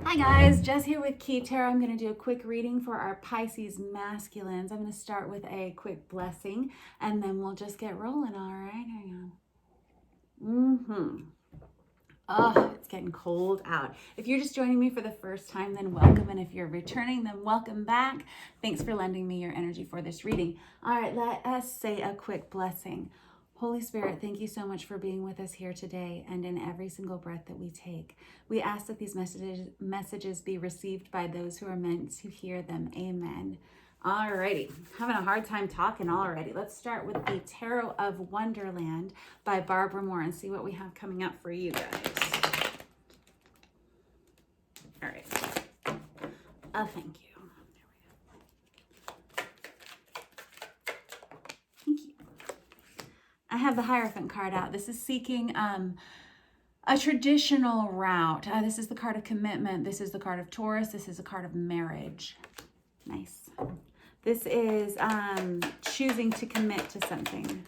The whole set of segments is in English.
Hi guys, Jess here with Key Tarot. I'm going to do a quick reading for our Pisces Masculines. I'm going to start with a quick blessing and then we'll just get rolling, all right? Hang on. Oh, it's getting cold out. If you're just joining me for the first time, then welcome. And if you're returning, then welcome back. Thanks for lending me your energy for this reading. All right, let us say a quick blessing. Holy Spirit, thank you so much for being with us here today and in every single breath that we take. We ask that these messages be received by those who are meant to hear them. Amen. Alrighty, having a hard time talking already. Let's start with the Tarot of Wonderland by Barbara Moore and see what we have coming up for you guys. All right. Thank you. I have the Hierophant card out. This is seeking a traditional route. This is the card of commitment. This is the card of Taurus. This is a card of marriage. Nice. This is choosing to commit to something.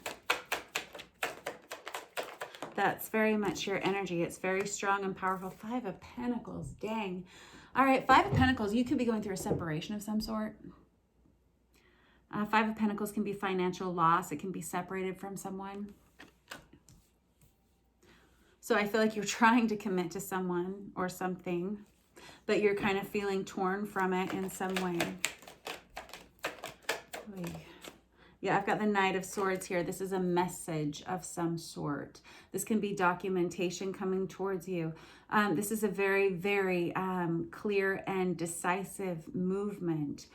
That's very much your energy. It's very strong and powerful. Five of Pentacles. Dang. All right, Five of Pentacles. You could be going through a separation of some sort. Five of Pentacles can be financial loss. It can be separated from someone. So I feel like you're trying to commit to someone or something, but you're kind of feeling torn from it in some way. Yeah, I've got the Knight of Swords here. This is a message of some sort. This can be documentation coming towards you. This is a very, very clear and decisive movement.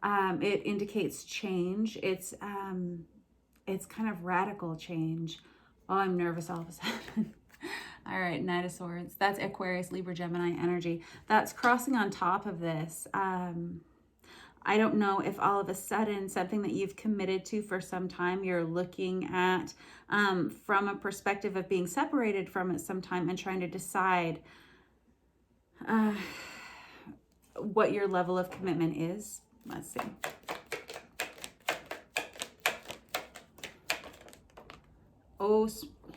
It indicates change. It's kind of radical change. Oh, I'm nervous all of a sudden. All right, Knight of Swords. That's Aquarius, Libra, Gemini energy. That's crossing on top of this. I don't know if all of a sudden something that you've committed to for some time, you're looking at from a perspective of being separated from it sometime and trying to decide what your level of commitment is. Let's see. Oh,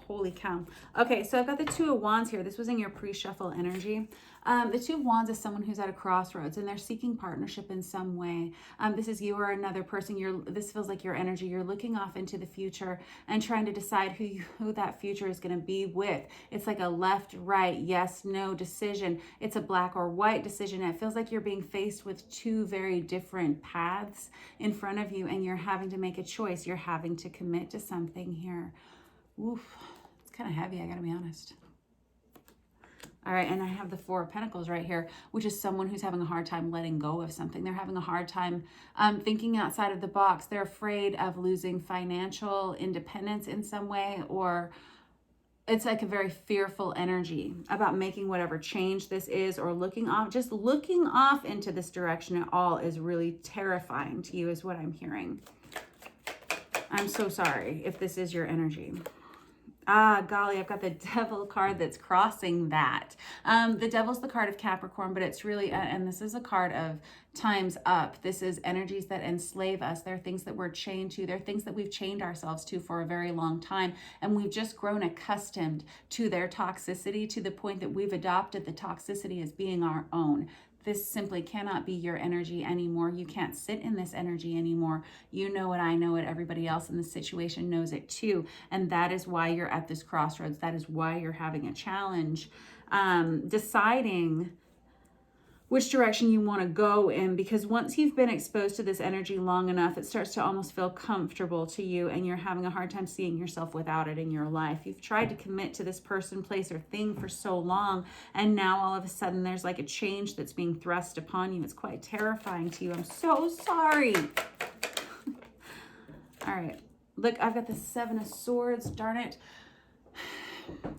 holy cow. Okay, so I've got the Two of Wands here. This was in your pre-shuffle energy. The Two of Wands is someone who's at a crossroads and they're seeking partnership in some way. This is you or another person. This feels like your energy. You're looking off into the future and trying to decide who that future is going to be with. It's like a left, right, yes, no decision. It's a black or white decision. It feels like you're being faced with two very different paths in front of you and you're having to make a choice. You're having to commit to something here. Oof, it's kind of heavy, I gotta be honest. All right, and I have the Four of Pentacles right here, which is someone who's having a hard time letting go of something. They're having a hard time thinking outside of the box. They're afraid of losing financial independence in some way, or it's like a very fearful energy about making whatever change this is, or looking off, just looking off into this direction at all is really terrifying to you is what I'm hearing. I'm so sorry if this is your energy. Ah, golly, I've got the Devil card that's crossing that. The Devil's the card of Capricorn, but it's really, and this is a card of time's up. This is energies that enslave us. They're things that we're chained to. They're things that we've chained ourselves to for a very long time. And we've just grown accustomed to their toxicity to the point that we've adopted the toxicity as being our own. This simply cannot be your energy anymore. You can't sit in this energy anymore. You know it, I know it, everybody else in the situation knows it too. And that is why you're at this crossroads. That is why you're having a challenge deciding which direction you want to go in, because once you've been exposed to this energy long enough, it starts to almost feel comfortable to you and you're having a hard time seeing yourself without it in your life. You've tried to commit to this person, place, or thing for so long, and now all of a sudden there's like a change that's being thrust upon you. It's quite terrifying to you. I'm so sorry. All right, look, I've got the Seven of Swords, darn it.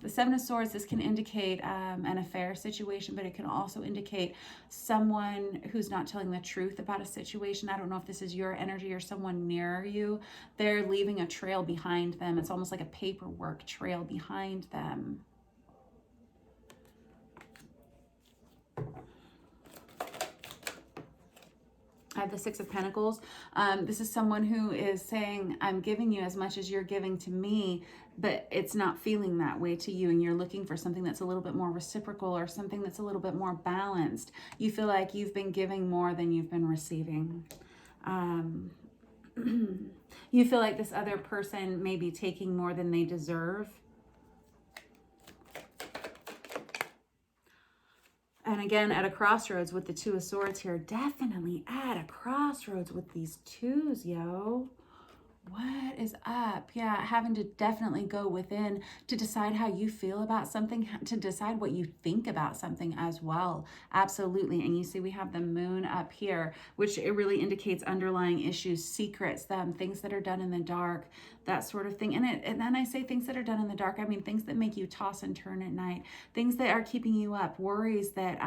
The Seven of Swords, this can indicate an affair situation, but it can also indicate someone who's not telling the truth about a situation. I don't know if this is your energy or someone near you. They're leaving a trail behind them. It's almost like a paperwork trail behind them. I have the Six of Pentacles. This is someone who is saying, I'm giving you as much as you're giving to me, but it's not feeling that way to you. And you're looking for something that's a little bit more reciprocal or something that's a little bit more balanced. You feel like you've been giving more than you've been receiving. You feel like this other person may be taking more than they deserve. And again, at a crossroads with the Two of Swords here, definitely at a crossroads with these twos, yo. What is up? Yeah, having to definitely go within to decide how you feel about something, to decide what you think about something as well. Absolutely. And you see we have the moon up here, which it really indicates underlying issues, secrets, things that are done in the dark, that sort of thing. And then I say things that are done in the dark, I mean things that make you toss and turn at night, things that are keeping you up, worries that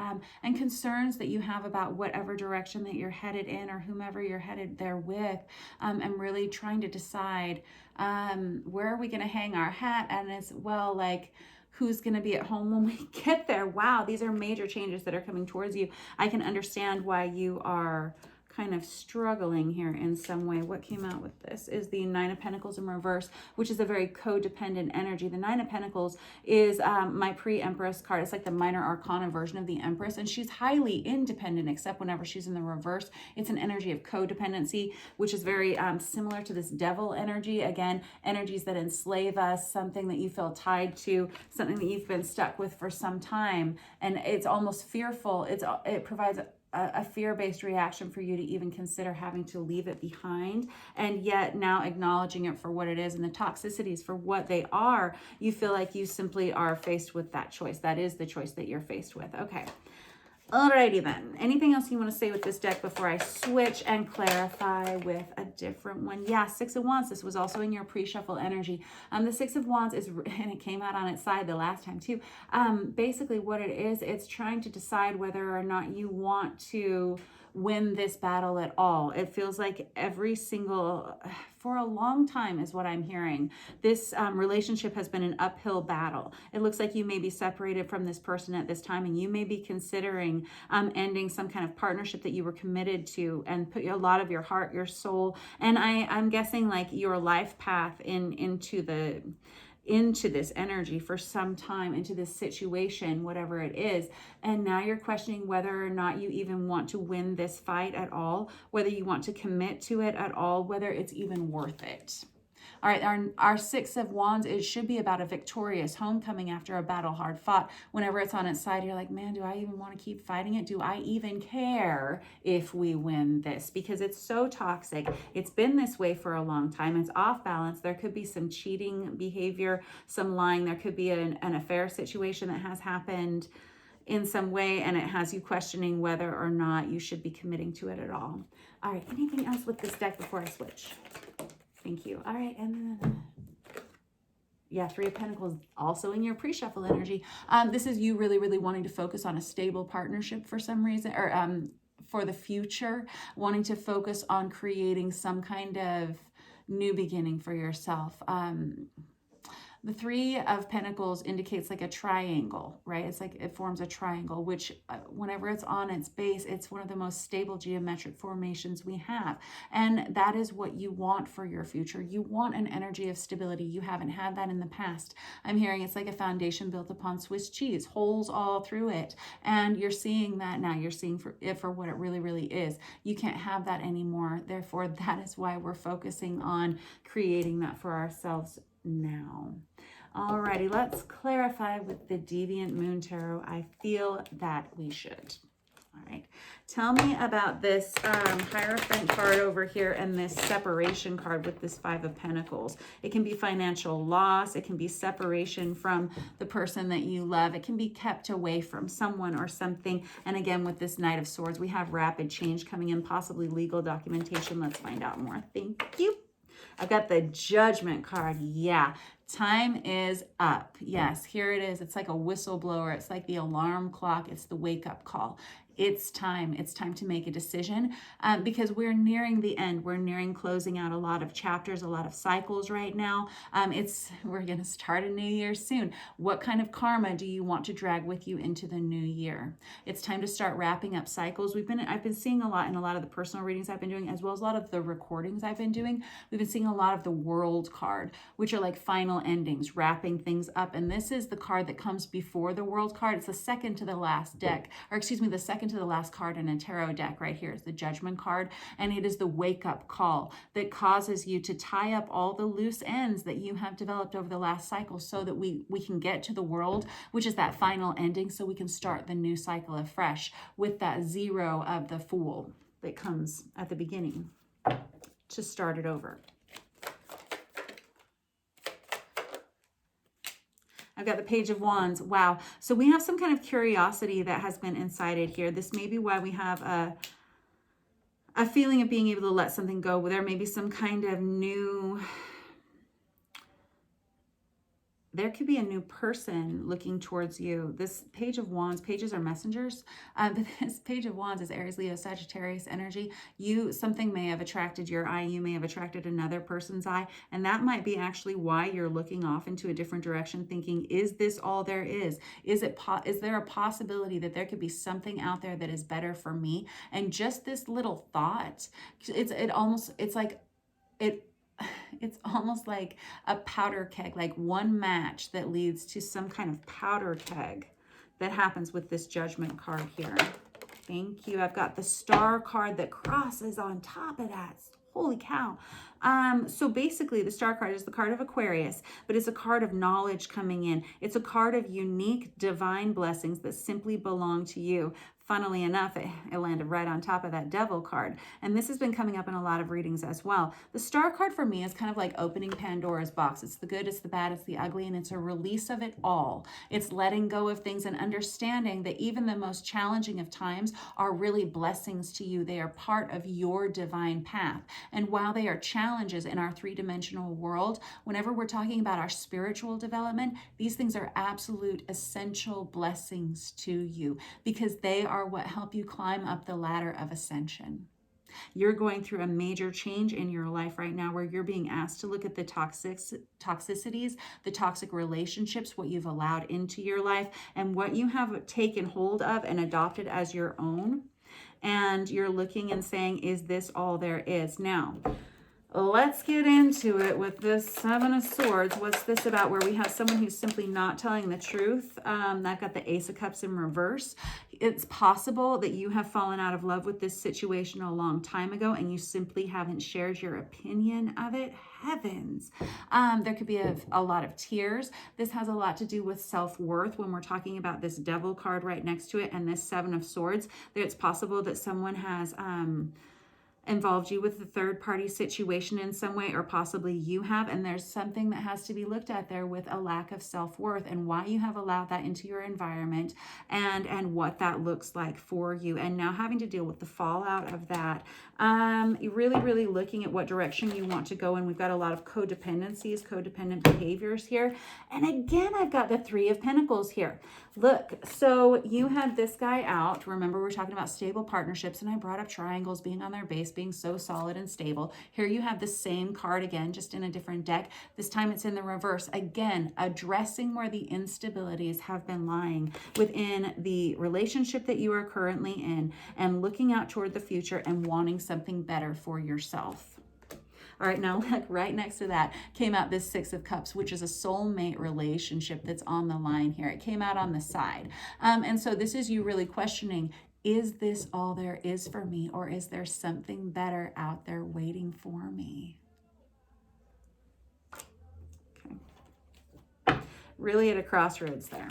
and concerns that you have about whatever direction that you're headed in or whomever you're headed there with, and really trying to decide where are we going to hang our hat, and as well, like, who's going to be at home when we get there. Wow, these are major changes that are coming towards you. I can understand why you are kind of struggling here in some way. What came out with this is the Nine of Pentacles in reverse, which is a very codependent energy. The Nine of Pentacles is my pre-Empress card. It's like the minor arcana version of the Empress, and she's highly independent except whenever she's in the reverse. It's an energy of codependency, which is very similar to this Devil energy. Again, energies that enslave us, something that you feel tied to, something that you've been stuck with for some time, and it's almost fearful. It provides a fear-based reaction for you to even consider having to leave it behind, and yet now acknowledging it for what it is and the toxicities for what they are, you feel like you simply are faced with that choice. That is the choice that you're faced with. Okay. Alrighty then. Anything else you want to say with this deck before I switch and clarify with a different one? Yeah, Six of Wands. This was also in your pre-shuffle energy. The Six of Wands is, and it came out on its side the last time too. Basically what it is, it's trying to decide whether or not you want to win this battle at all. It feels like for a long time is what I'm hearing. This relationship has been an uphill battle. It looks like you may be separated from this person at this time, and you may be considering ending some kind of partnership that you were committed to and put a lot of your heart, your soul, and I'm guessing like your life path into this energy for some time, into this situation, whatever it is. And now you're questioning whether or not you even want to win this fight at all, whether you want to commit to it at all, whether it's even worth it. All right, our Six of Wands, it should be about a victorious homecoming after a battle hard fought. Whenever it's on its side, you're like, man, do I even want to keep fighting it? Do I even care if we win this? Because it's so toxic. It's been this way for a long time. It's off balance. There could be some cheating behavior, some lying. There could be an affair situation that has happened in some way, and it has you questioning whether or not you should be committing to it at all. All right, anything else with this deck before I switch? Thank you. All right, and then, yeah, Three of Pentacles also in your pre-shuffle energy. This is you really, really wanting to focus on a stable partnership for some reason, or for the future, wanting to focus on creating some kind of new beginning for yourself. The Three of Pentacles indicates like a triangle, right? It's like it forms a triangle, which whenever it's on its base, it's one of the most stable geometric formations we have. And that is what you want for your future. You want an energy of stability. You haven't had that in the past. I'm hearing it's like a foundation built upon Swiss cheese, holes all through it. And you're seeing that now. You're seeing it for what it really, really is. You can't have that anymore. Therefore, that is why we're focusing on creating that for ourselves now. Alrighty, let's clarify with the Deviant Moon Tarot. I feel that we should. All right, tell me about this Hierophant card over here and this separation card with this Five of Pentacles. It can be financial loss. It can be separation from the person that you love. It can be kept away from someone or something. And again, with this Knight of Swords, we have rapid change coming in, possibly legal documentation. Let's find out more. Thank you. I've got the Judgment card. Yeah, time is up. Yes, here it is. It's like a whistleblower. It's like the alarm clock. It's the wake-up call. It's time. It's time to make a decision because we're nearing the end. We're nearing closing out a lot of chapters, a lot of cycles right now. We're going to start a new year soon. What kind of karma do you want to drag with you into the new year? It's time to start wrapping up cycles. I've been seeing a lot in a lot of the personal readings I've been doing, as well as a lot of the recordings I've been doing. We've been seeing a lot of the World card, which are like final endings, wrapping things up. And this is the card that comes before the World card. It's the second to the last deck, or excuse me, the second to the last card in a tarot deck right here is the Judgment card. And it is the wake-up call that causes you to tie up all the loose ends that you have developed over the last cycle so that we can get to the World, which is that final ending, so we can start the new cycle afresh with that zero of the Fool that comes at the beginning to start it over. I've got the Page of Wands. Wow. So we have some kind of curiosity that has been incited here. This may be why we have a feeling of being able to let something go. There may be some kind of new... There could be a new person looking towards you. This Page of Wands, pages are messengers, but this Page of Wands is Aries, Leo, Sagittarius energy. Something may have attracted your eye. You may have attracted another person's eye. And that might be actually why you're looking off into a different direction, thinking, is this all there is? Is there a possibility that there could be something out there that is better for me? And just this little thought, it's almost like a powder keg, like one match that leads to some kind of powder keg that happens with this Judgment card here. Thank you. I've got the Star card that crosses on top of that. Holy cow. So basically the Star card is the card of Aquarius, but it's a card of knowledge coming in. It's a card of unique divine blessings that simply belong to you. Funnily enough, it landed right on top of that Devil card. And this has been coming up in a lot of readings as well. The Star card for me is kind of like opening Pandora's box. It's the good, it's the bad, it's the ugly, and it's a release of it all. It's letting go of things and understanding that even the most challenging of times are really blessings to you. They are part of your divine path. And while they are challenges in our three-dimensional world, whenever we're talking about our spiritual development, these things are absolute essential blessings to you because they are what help you climb up the ladder of ascension. You're going through a major change in your life right now where you're being asked to look at the toxicities, the toxic relationships, what you've allowed into your life, and what you have taken hold of and adopted as your own. And you're looking and saying, is this all there is? Now, let's get into it with this Seven of Swords. What's this about? Where we have someone who's simply not telling the truth. I've got the Ace of Cups in reverse. It's possible that you have fallen out of love with this situation a long time ago and you simply haven't shared your opinion of it. Heavens. There could be a lot of tears. This has a lot to do with self-worth when we're talking about this Devil card right next to it and this Seven of Swords. It's possible that someone has... involved you with the third party situation in some way, or possibly you have, and there's something that has to be looked at there with a lack of self-worth and why you have allowed that into your environment and what that looks like for you, and now having to deal with the fallout of that. You're really looking at what direction you want to go, and we've got a lot of codependencies, codependent behaviors here. And again, I've got the Three of Pentacles here. Look, so you had this guy out. Remember, we're talking about stable partnerships, and I brought up triangles being on their base, being so solid and stable. Here you have the same card again, just in a different deck. This time it's in the reverse. Again, addressing where the instabilities have been lying within the relationship that you are currently in, and looking out toward the future and wanting something better for yourself. All right, now look, right next to that came out this Six of Cups, which is a soulmate relationship that's on the line here. It came out on the side. And so this is you really questioning, is this all there is for me, or is there something better out there waiting for me? Okay. Really at a crossroads there.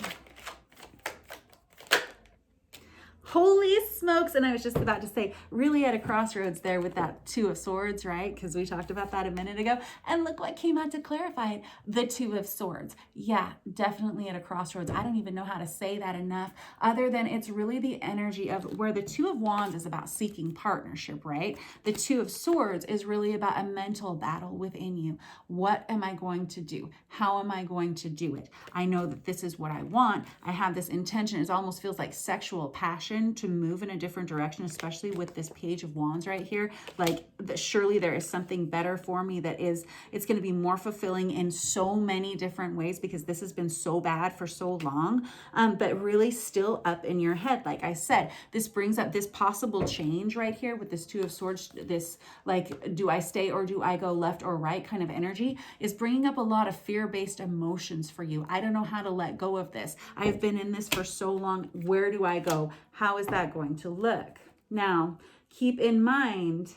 Holy smokes. And I was just about to say, really at a crossroads there with that Two of Swords, right? Because we talked about that a minute ago. And look what came out to clarify it. The Two of Swords. Yeah, definitely at a crossroads. I don't even know how to say that enough, other than it's really the energy of where the Two of Wands is about seeking partnership, right? The Two of Swords is really about a mental battle within you. What am I going to do? How am I going to do it? I know that this is what I want. I have this intention. It almost feels like sexual passion decision to move in a different direction, especially with this Page of Wands right here. Like, surely there is something better for me that is, it's going to be more fulfilling in so many different ways, because this has been so bad for so long, but really still up in your head. Like I said, this brings up this possible change right here with this Two of Swords, this like, do I stay or do I go left or right kind of energy, is bringing up a lot of fear-based emotions for you. I don't know how to let go of this. I've been in this for so long. Where do I go? How is that going to look? Now, keep in mind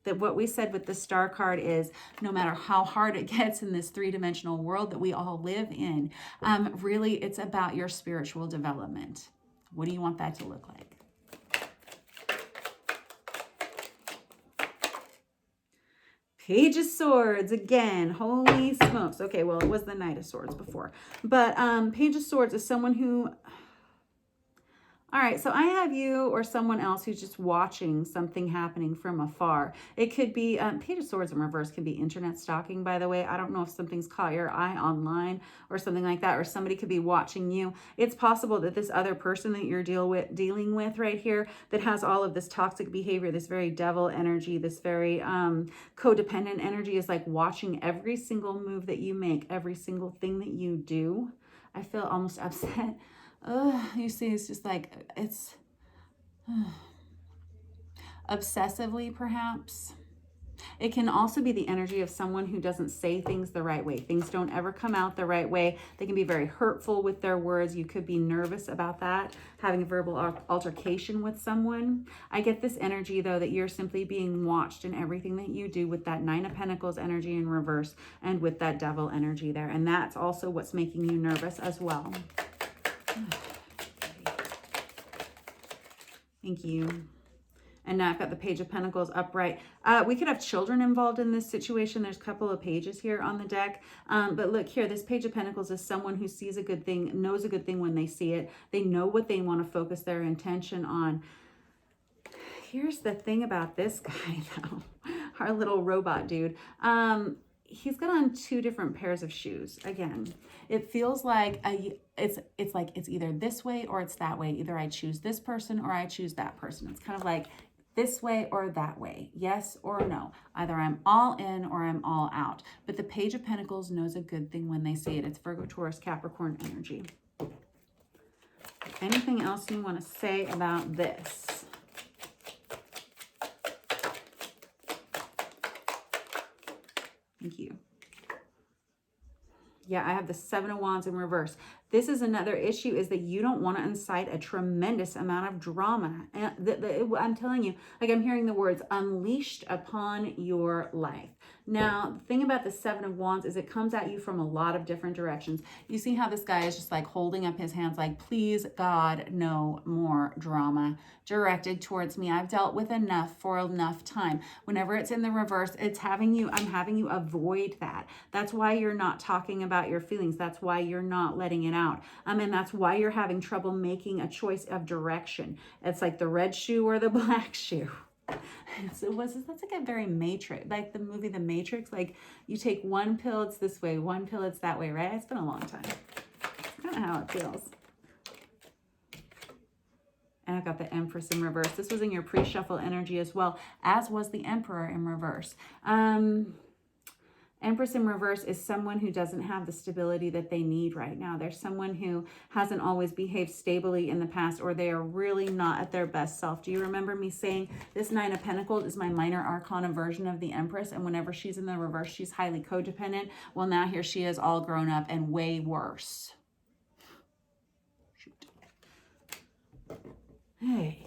that what we said with the Star card is, no matter how hard it gets in this three-dimensional world that we all live in, really it's about your spiritual development. What do you want that to look like? Page of Swords again. Holy smokes. Okay, well, it was the Knight of Swords before. But Page of Swords is someone who... All right, so I have you or someone else who's just watching something happening from afar. It could be, Page of Swords in reverse can be internet stalking, by the way. I don't know if something's caught your eye online or something like that, or somebody could be watching you. It's possible that this other person that you're dealing with right here that has all of this toxic behavior, this very devil energy, this very codependent energy, is like watching every single move that you make, every single thing that you do. I feel almost upset. You see, it's just like, it's obsessively, perhaps. It can also be the energy of someone who doesn't say things the right way. Things don't ever come out the right way. They can be very hurtful with their words. You could be nervous about that, having a verbal altercation with someone. I get this energy, though, that you're simply being watched in everything that you do, with that Nine of Pentacles energy in reverse and with that Devil energy there. And that's also what's making you nervous as well. Thank you. And now I've got the Page of Pentacles upright. We could have children involved in this situation. There's a couple of pages here on the deck. But look here, this Page of Pentacles is someone who sees a good thing, knows a good thing when they see it. They know what they want to focus their intention on. Here's the thing about this guy, though. Our little robot dude. He's got on two different pairs of shoes. Again, it feels like it's like it's either this way or it's that way. Either I choose this person or I choose that person. It's kind of like this way or that way. Yes or no. Either I'm all in or I'm all out. But the Page of Pentacles knows a good thing when they see it. It's Virgo, Taurus, Capricorn energy. Anything else you want to say about this? Thank you. Yeah, I have the Seven of Wands in reverse. This is another issue, is that you don't want to incite a tremendous amount of drama. And I'm telling you, like, I'm hearing the words unleashed upon your life. Now, the thing about the Seven of Wands is it comes at you from a lot of different directions. You see how this guy is just like holding up his hands like, please, God, no more drama directed towards me. I've dealt with enough for enough time. Whenever it's in the reverse, it's having you, I'm having you avoid that. That's why you're not talking about your feelings. That's why you're not letting it out. And that's why you're having trouble making a choice of direction. It's like the red shoe or the black shoe. So that's like a very Matrix, like the movie The Matrix. Like, you take one pill, it's this way, one pill, it's that way, right? It's been a long time. That's kind of how it feels. And I've got the Empress in reverse. This was in your pre-shuffle energy as well, as was the Emperor in reverse. Empress in reverse is someone who doesn't have the stability that they need right now. There's someone who hasn't always behaved stably in the past, or they are really not at their best self. Do you remember me saying this Nine of Pentacles is my minor arcana version of the Empress, and whenever she's in the reverse, she's highly codependent? Well, now here she is, all grown up and way worse. Shoot. Hey.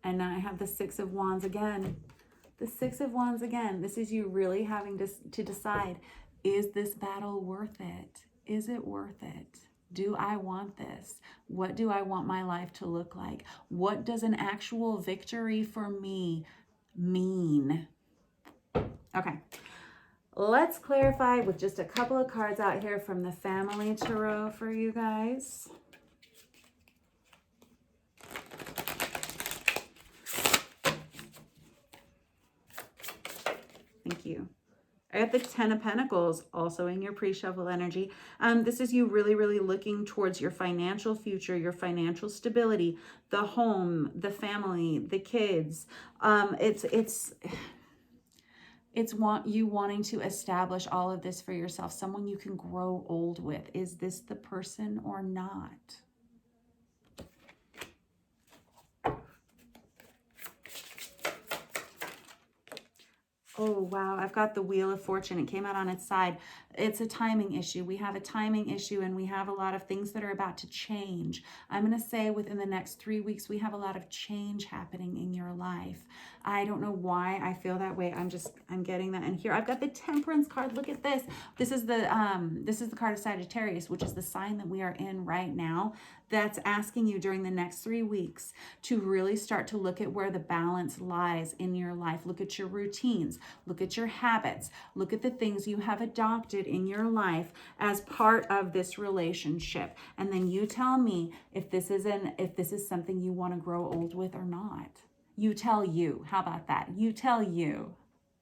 And now I have the Six of Wands again. The Six of Wands again. This is you really having to decide, is this battle worth it? Is it worth it? Do I want this? What do I want my life to look like? What does an actual victory for me mean? Okay. Let's clarify with just a couple of cards out here from the Family Tarot for you guys. Thank you. I got the 10 of Pentacles also in your pre-shuffle energy. This is you really, really looking towards your financial future, your financial stability, the home, the family, the kids. It's you wanting to establish all of this for yourself, someone you can grow old with. Is this the person or not? Oh, wow. I've got the Wheel of Fortune. It came out on its side. It's a timing issue. We have a timing issue, and we have a lot of things that are about to change. I'm going to say within the next 3 weeks, we have a lot of change happening in your life. I don't know why I feel that way. I'm getting that. And here I've got the Temperance card. Look at this. This is the card of Sagittarius, which is the sign that we are in right now. That's asking you during the next 3 weeks to really start to look at where the balance lies in your life. Look at your routines. Look at your habits. Look at the things you have adopted in your life as part of this relationship. And then you tell me if this is something you want to grow old with or not. You tell you. How about that? You tell you.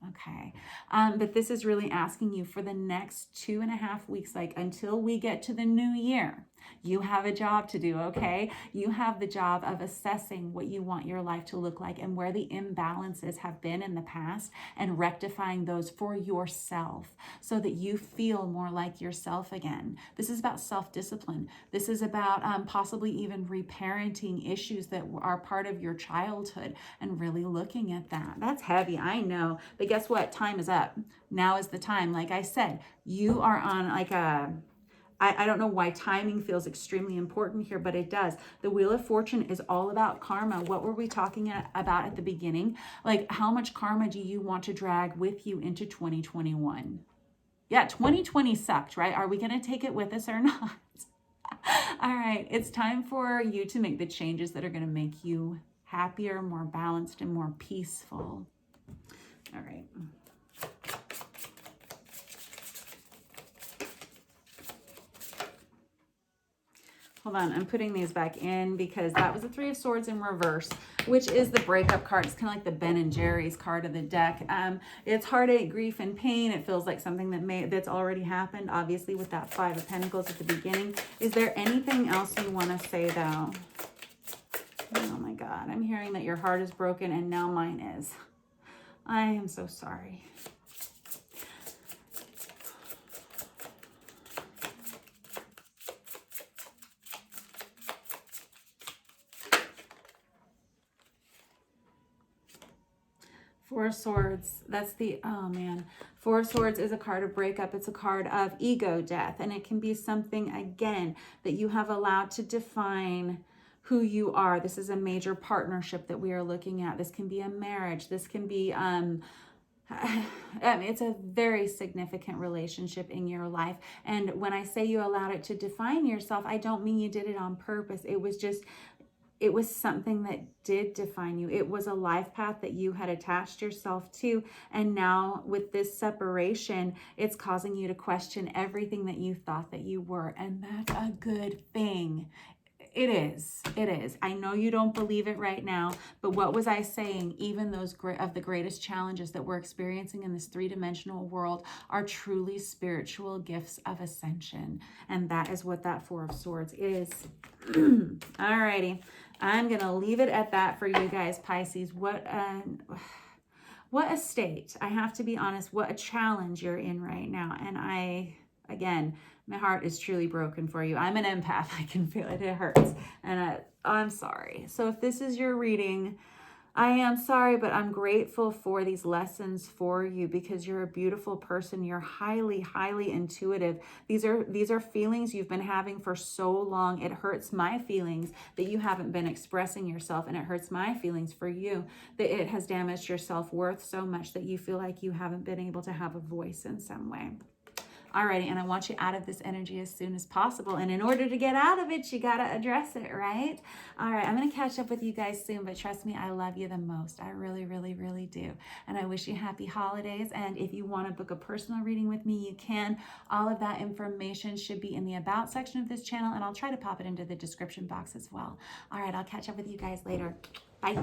Okay. But this is really asking you for the next 2.5 weeks, like until we get to the new year. You have a job to do, okay? You have the job of assessing what you want your life to look like and where the imbalances have been in the past and rectifying those for yourself so that you feel more like yourself again. This is about self-discipline. This is about possibly even reparenting issues that are part of your childhood and really looking at that. That's heavy, I know. But guess what? Time is up. Now is the time. Like I said, you are on like I don't know why timing feels extremely important here, but it does. The Wheel of Fortune is all about karma. What were we talking about at the beginning? Like, how much karma do you want to drag with you into 2021? Yeah, 2020 sucked, right? Are we going to take it with us or not? All right, it's time for you to make the changes that are going to make you happier, more balanced, and more peaceful. All right. Hold on, I'm putting these back in because that was the Three of Swords in reverse, which is the breakup card. It's kind of like the Ben and Jerry's card of the deck. It's heartache, grief, and pain. It feels like something that's already happened, obviously, with that Five of Pentacles at the beginning. Is there anything else you want to say, though? Oh, my God. I'm hearing that your heart is broken, and now mine is. I am so sorry. Four of Swords, that's the, oh man. Four of Swords is a card of breakup. It's a card of ego death. And it can be something, again, that you have allowed to define who you are. This is a major partnership that we are looking at. This can be a marriage. This can be, it's a very significant relationship in your life. And when I say you allowed it to define yourself, I don't mean you did it on purpose. It was something that did define you. It was a life path that you had attached yourself to. And now with this separation, it's causing you to question everything that you thought that you were. And that's a good thing. It is. It is. I know you don't believe it right now, but what was I saying? Even those of the greatest challenges that we're experiencing in this three-dimensional world are truly spiritual gifts of ascension. And that is what that Four of Swords is. Alrighty. I'm going to leave it at that for you guys, Pisces. What a state. I have to be honest, what a challenge you're in right now. And again, my heart is truly broken for you. I'm an empath. I can feel it. It hurts. And I'm sorry. So if this is your reading, I am sorry, but I'm grateful for these lessons for you because you're a beautiful person. You're highly, highly intuitive. These are feelings you've been having for so long. It hurts my feelings that you haven't been expressing yourself, and it hurts my feelings for you that it has damaged your self-worth so much that you feel like you haven't been able to have a voice in some way. Alrighty, and I want you out of this energy as soon as possible. And in order to get out of it, you got to address it, right? All right, I'm going to catch up with you guys soon, but trust me, I love you the most. I really, really, really do. And I wish you happy holidays. And if you want to book a personal reading with me, you can. All of that information should be in the About section of this channel, and I'll try to pop it into the description box as well. All right, I'll catch up with you guys later. Bye.